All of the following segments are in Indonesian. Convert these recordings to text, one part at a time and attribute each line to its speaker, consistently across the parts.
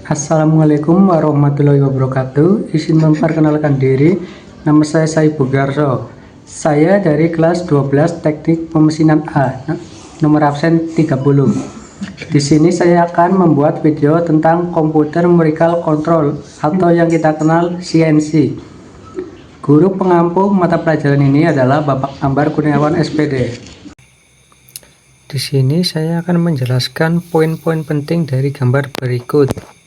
Speaker 1: Assalamualaikum warahmatullahi wabarakatuh. Izin memperkenalkan diri, nama saya Saibul Garso. Saya dari kelas 12 Teknik Pemesinan A, nomor absen 30. Di sini saya akan membuat video tentang komputer numerical control atau yang kita kenal CNC. Guru pengampu mata pelajaran ini adalah Bapak Ambar Kurniawan SPD. Di sini saya akan menjelaskan poin-poin penting dari gambar berikut.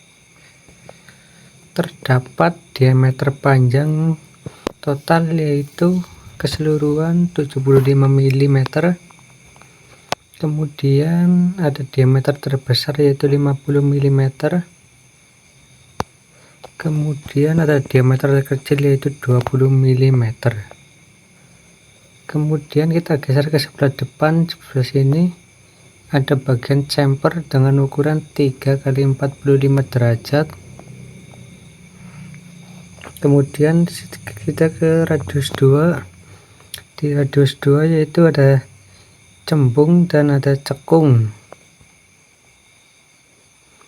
Speaker 1: Terdapat diameter panjang total yaitu keseluruhan 75 mm. Kemudian ada diameter terbesar yaitu 50 mm. Kemudian ada diameter terkecil yaitu 20 mm. Kemudian kita geser ke sebelah depan, sebelah sini ada bagian chamfer dengan ukuran 3 x 45 derajat. Kemudian kita ke radius 2. Di radius 2 yaitu ada cembung dan ada cekung.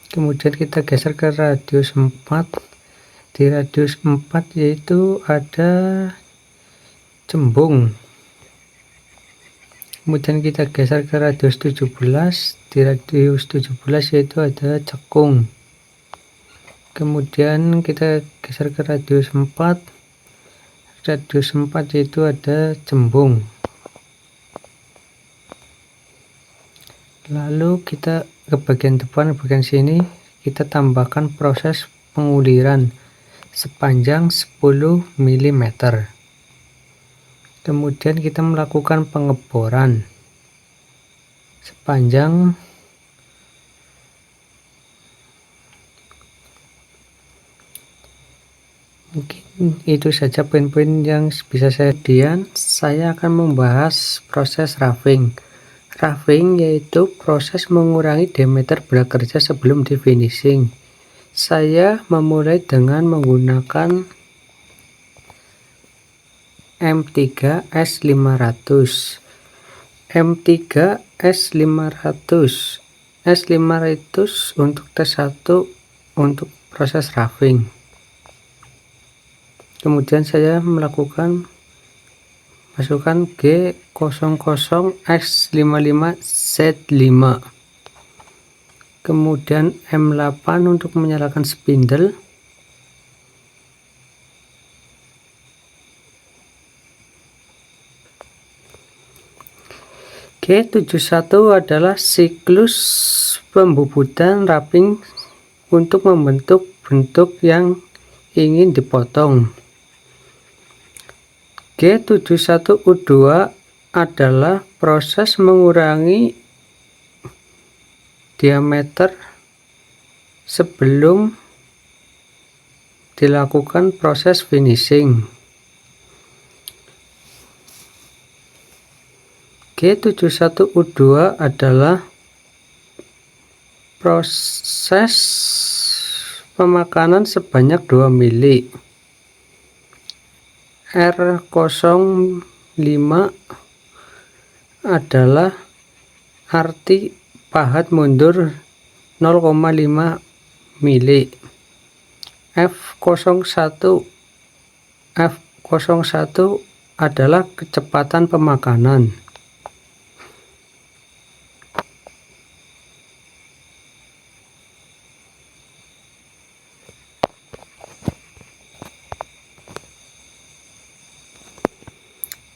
Speaker 1: Kemudian kita geser ke radius 4. Di radius 4 yaitu ada cembung. Kemudian kita geser ke radius 17. Di radius 17 yaitu ada cekung. Kemudian kita geser ke radius 4. Radius 4 yaitu ada cembung. Lalu kita ke bagian depan, bagian sini kita tambahkan proses penguliran sepanjang 10 mm. Kemudian kita melakukan pengeboran sepanjang mungkin itu saja poin-poin yang bisa saya. Kemudian saya akan membahas proses roughing. Roughing yaitu proses mengurangi diameter bola kerja sebelum di finishing. Saya memulai dengan menggunakan M3S500. S500 untuk T1 untuk proses roughing. Kemudian saya masukkan G00X55Z5. Kemudian M8 untuk menyalakan spindle. G71 adalah siklus pembubutan wrapping untuk membentuk bentuk yang ingin dipotong. G71U2 adalah proses mengurangi diameter sebelum dilakukan proses finishing. G71U2 adalah proses pemakanan sebanyak 2 mili. R05 adalah arti pahat mundur 0,5 mili. F01 adalah kecepatan pemakanan.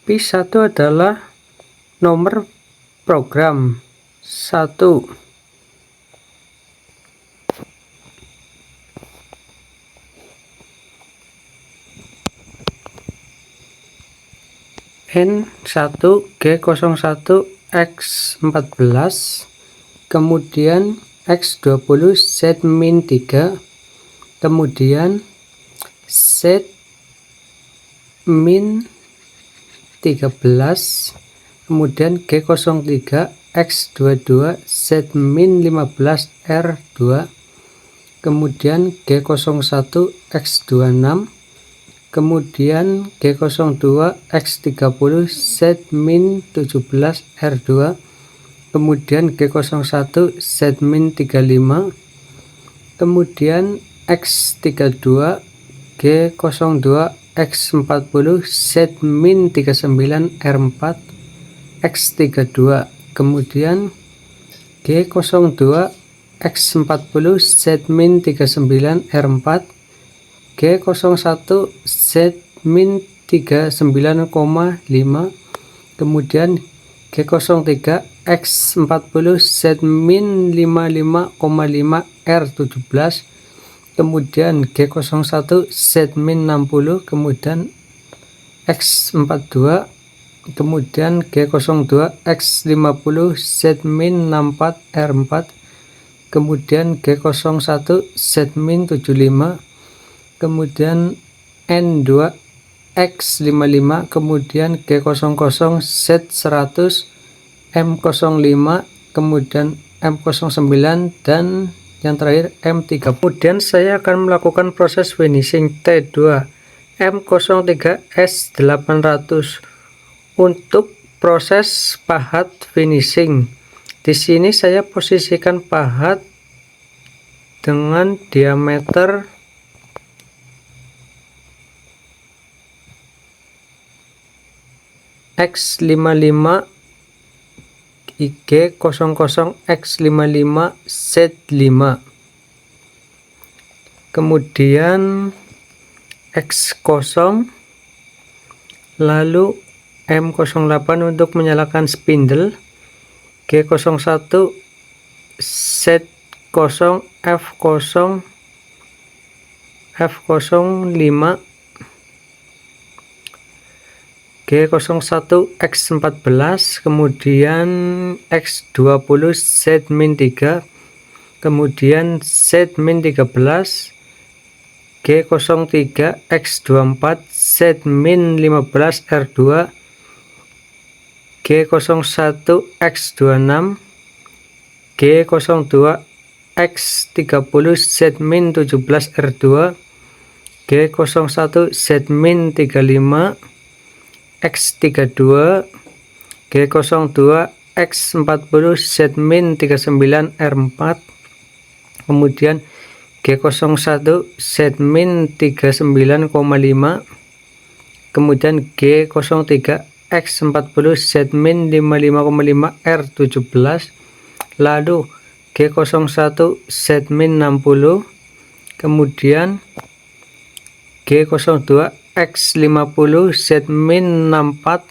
Speaker 1: P1 adalah nomor program 1. N1 G01 X14. Kemudian X20 Z-3. Kemudian Z-13, kemudian G03 X22 Z-15 R2, kemudian G01 X26, kemudian G02 X30 Z-17 R2, kemudian G01 Z-35, kemudian X32, G02, X40, Z min 39 R4, X32, kemudian G02, X40, Z min 39 R4, G01, Z min 39,5, kemudian G03, X40, Z min 55,5 R17, kemudian G01, Z min 60, kemudian X42, kemudian G02, X50, Z min 64 R4, kemudian G01, Z min 75, kemudian N2, X55, kemudian G00, Z100, M05, kemudian M09, dan yang terakhir M3. Kemudian saya akan melakukan proses finishing T2 M03 S800 untuk proses pahat finishing. Di sini saya posisikan pahat dengan diameter X55, G00, X55, Z5, kemudian X0, lalu M08 untuk menyalakan spindle, G01, Z0, F0, F05, G01, X14, kemudian X20, Z-3, kemudian Z-13, G03, X24, Z-15 R2, G01, X26, G02, X30, Z-17 R2, G01, Z-35, X32, G02, X40, Z-39 R4, kemudian G01, Z-39,5, kemudian G03, X40, Z-55,5 R17, lalu G01, Z-60, kemudian G02, X50, Z-64,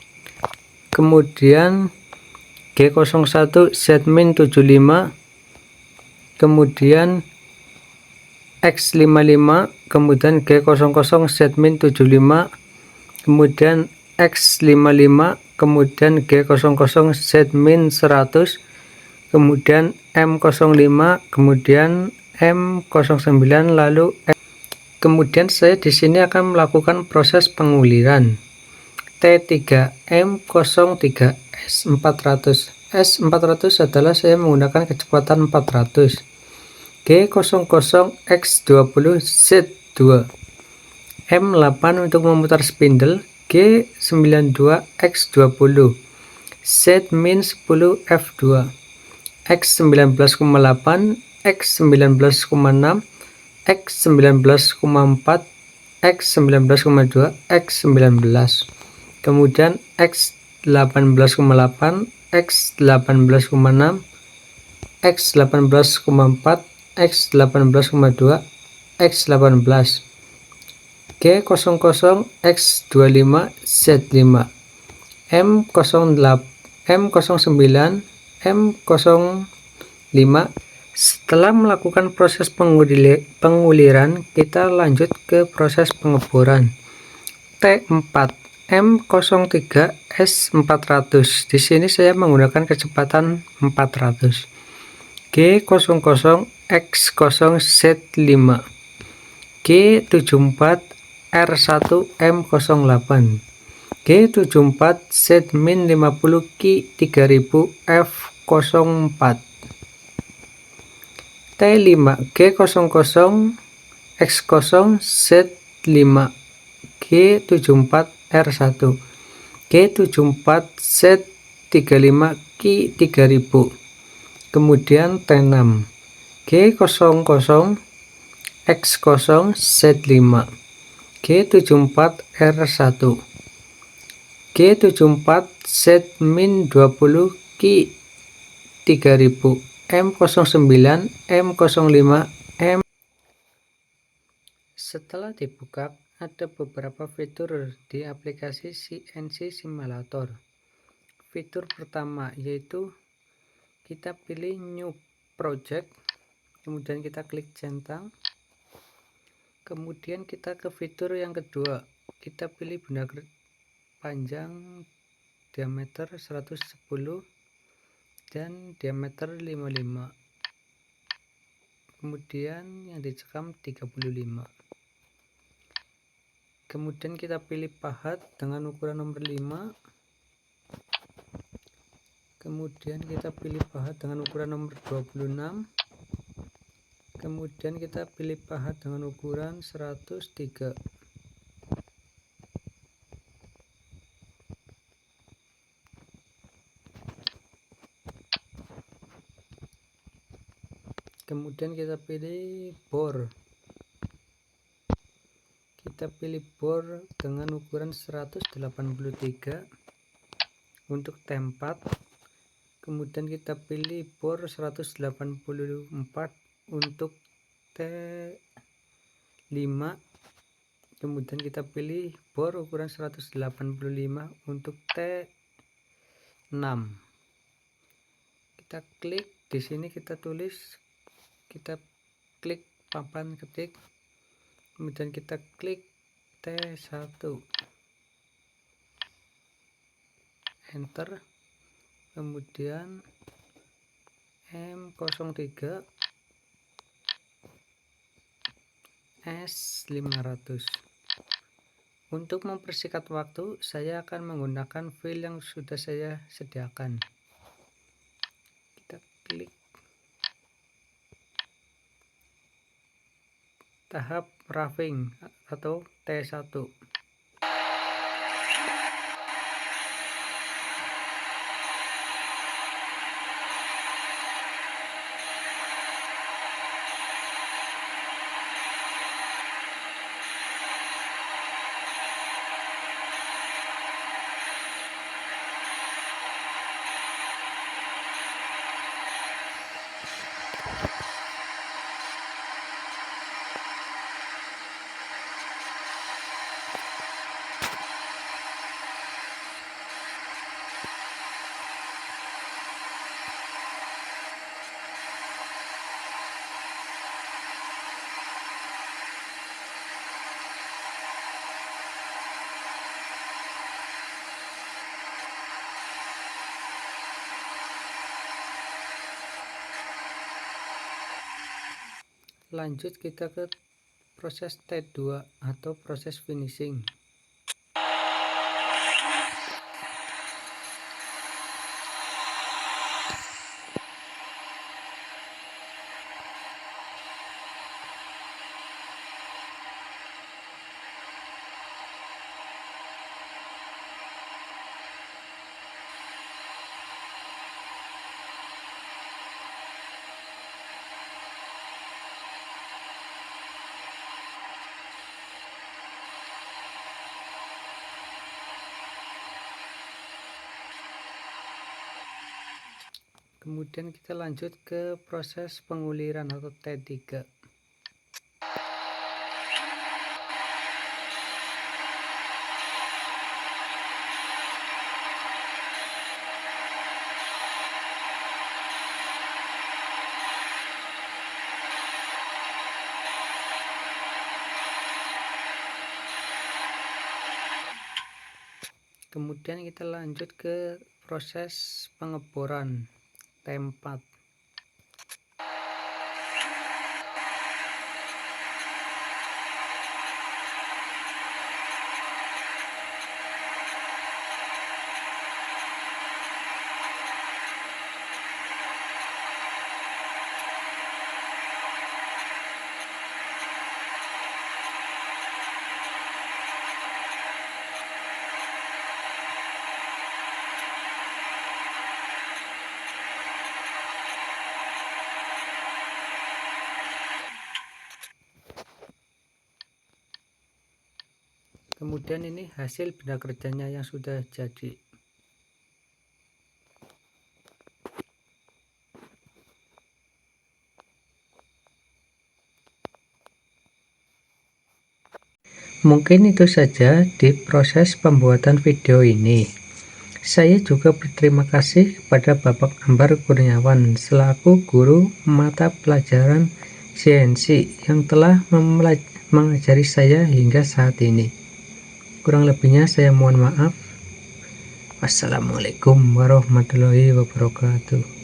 Speaker 1: kemudian G01, Z-75, kemudian X55, kemudian G00, Z-75, kemudian X55, kemudian G00, Z-100, kemudian M05, kemudian M09, lalu kemudian saya di sini akan melakukan proses penguliran T3 M03 S400. S400 adalah saya menggunakan kecepatan 400. G00 X20 Z2, M8 untuk memutar spindle, G92 X20, Z-10 F2, X19,8, X19,6, X19,4, X19,2, X19, kemudian X18,8, X18,6, X18,4, X18,2, X18, G00, X25, Z5, M08, M09, M05. Setelah melakukan proses penguliran, kita lanjut ke proses pengeboran T4 M03 S400. Di sini saya menggunakan kecepatan 400. G00 X0 Z5, G74 R1 M08, G74 Z-50 Ki3000 F04, T5 G00 X0 Z5, G74 R1, G74 Z35 Ki3000, kemudian T6 G00 X0 Z5 G74 R1 G74 Z-20 Ki 3000 M09 M05 M. Setelah dibuka, ada beberapa fitur di aplikasi CNC Simulator. Fitur pertama yaitu kita pilih New Project, kemudian kita klik centang. Kemudian kita ke fitur yang kedua, kita pilih benda panjang diameter 110 dan diameter 55. Kemudian yang dicekam 35. Kemudian kita pilih pahat dengan ukuran nomor 5. Kemudian kita pilih pahat dengan ukuran nomor 26. Kemudian kita pilih pahat dengan ukuran 103. Kemudian kita pilih bor. Kita pilih bor dengan ukuran 183 untuk T4. Kemudian kita pilih bor 184 untuk T5. Kemudian kita pilih bor ukuran 185 untuk T6. Kita klik di sini, kita tulis, kita klik papan ketik, kemudian kita klik T1, enter, kemudian M03 S500. Untuk mempersingkat waktu, saya akan menggunakan file yang sudah saya sediakan. Kita klik tahap roughing atau T1. Lanjut kita ke proses T2 atau proses finishing. Kemudian kita lanjut ke proses penguliran atau T3. Kemudian kita lanjut ke proses pengeboran T4. Kemudian ini hasil benda kerjanya yang sudah jadi. Mungkin itu saja di proses pembuatan video ini. Saya juga berterima kasih kepada Bapak Ambar Kurniawan selaku guru mata pelajaran CNC yang telah mengajari saya hingga saat ini. Kurang lebihnya saya mohon maaf. Wassalamualaikum warahmatullahi wabarakatuh.